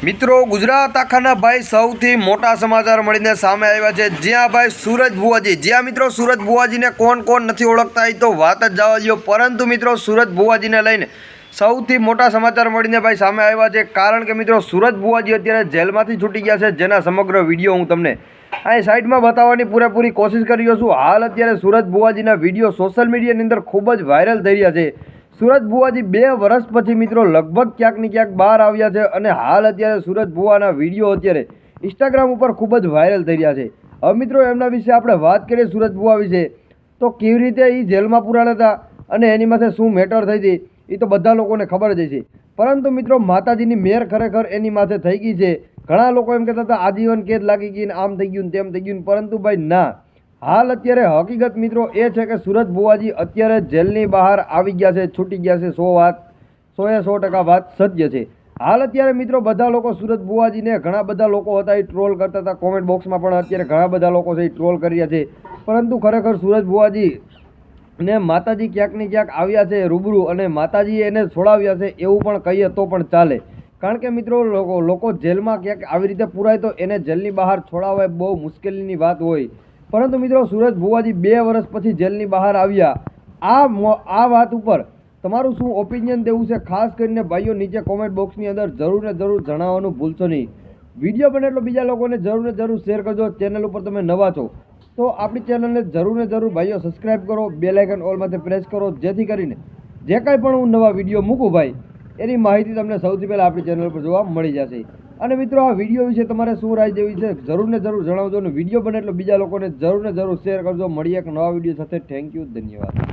મિત્રો ગુજરાત આખાના ભાઈ સૌથી મોટા સમાચાર મળીને સામે આવ્યા છે, જ્યાં ભાઈ સુરજ ભુવાજી, જ્યાં મિત્રો સુરજ ભુવાજીને કોણ નથી ઓળખતા એ તો વાત જ જવા દો, પરંતુ મિત્રો સુરજ ભુવાજીને લઈને સૌથી મોટા સમાચાર મળીને ભાઈ સામે આવ્યા છે। કારણ કે મિત્રો સુરજ ભુવાજી અત્યારે જેલમાંથી છૂટી ગયા છે, જેના સમગ્ર વિડીયો હું તમને અહીં સાઈડમાં બતાવવાની પૂરેપૂરી કોશિશ કરી રહ્યો છું। હાલ અત્યારે સુરજ ભુવાજીના વિડીયો સોશિયલ મીડિયાની અંદર ખૂબ જ વાયરલ થઈ રહ્યા છે। સુરજ ભુવાજી 2 વર્ષ પછી મિત્રો લગભગ ક્યાંક ને ક્યાંક બહાર આવ્યા છે અને હાલ અત્યારે સુરજ ભુવાના વિડીયો અત્યારે ઇન્સ્ટાગ્રામ ઉપર ખૂબ જ વાયરલ થઈ રહ્યા છે। હવે મિત્રો એમના વિશે આપણે વાત કરીએ સુરજ ભુવા વિશે, તો કેવી રીતે એ જેલમાં પુરાણા હતા અને એની માથે શું મેટર થઈ હતી એ તો બધા લોકોને ખબર જ છે, પરંતુ મિત્રો માતાજીની મેર ખરેખર એની માથે થઈ ગઈ છે। ઘણા લોકો એમ કહેતા હતા આજીવન કેદ લાગી ગઈ ને આમ થઈ ગયું તેમ થઈ ગયું, પરંતુ ભાઈ ના, હાલ અત્યારે હકીકત મિત્રો એ છે કે સુરજ ભુવાજી અત્યારે જેલની બહાર આવી ગયા છે, છૂટી ગયા છે। 100% વાત સત્ય છે। હાલ અત્યારે મિત્રો બધા લોકો સુરજ ભુવાજીને, ઘણા બધા લોકો હતા એ ટ્રોલ કરતા હતા, કોમેન્ટ બોક્સમાં પણ અત્યારે ઘણા બધા લોકો છે એ ટ્રોલ કરી રહ્યા છે, પરંતુ ખરેખર સુરજ ભુવાજી ને માતાજી ક્યાંક ને ક્યાંક આવ્યા છે રૂબરૂ અને માતાજીએ એને છોડાવ્યા છે એવું પણ કહીએ તો પણ ચાલે। કારણ કે મિત્રો લોકો જેલમાં ક્યાંક આવી રીતે પુરાય તો એને જેલની બહાર છોડાવવા બહુ મુશ્કેલીની વાત હોય, પરંતુ મિત્રો સુરજ ભુવાજી 2 વર્ષ પછી જેલની બહાર આવ્યા, આ વાત ઉપર તમારું શું ઓપિનિયન દેવું છે? ખાસ કરીને ભાઈઓ નીચે કોમેન્ટ બોક્સની અંદર જરૂર ને જરૂર જણાવવાનું ભૂલશો નહીં। વિડીયો બને એટલો બીજા લોકોને જરૂર ને જરૂર શેર કરજો। ચેનલ ઉપર તમે નવા છો તો આપણી ચેનલને જરૂર ને જરૂર ભાઈઓ સબસ્ક્રાઈબ કરો, બેલ આઇકન ઓલ માટે પ્રેસ કરો, જેથી કરીને જે કાંઈ પણ હું નવા વિડીયો મૂકું ભાઈ એની માહિતી તમને સૌથી પહેલાં આપણી ચેનલ પર જોવા મળી જશે। અને મિત્રો આ વિડીયો વિશે તમારે શું રાય જેવી છે જરૂર ને જરૂર જણાવજો, અને વિડીયો બને એટલો બીજા લોકોને જરૂર ને જરૂર શેર કરજો। મળીએ એક નવા વિડીયો સાથે। થેન્ક યુ, ધન્યવાદ।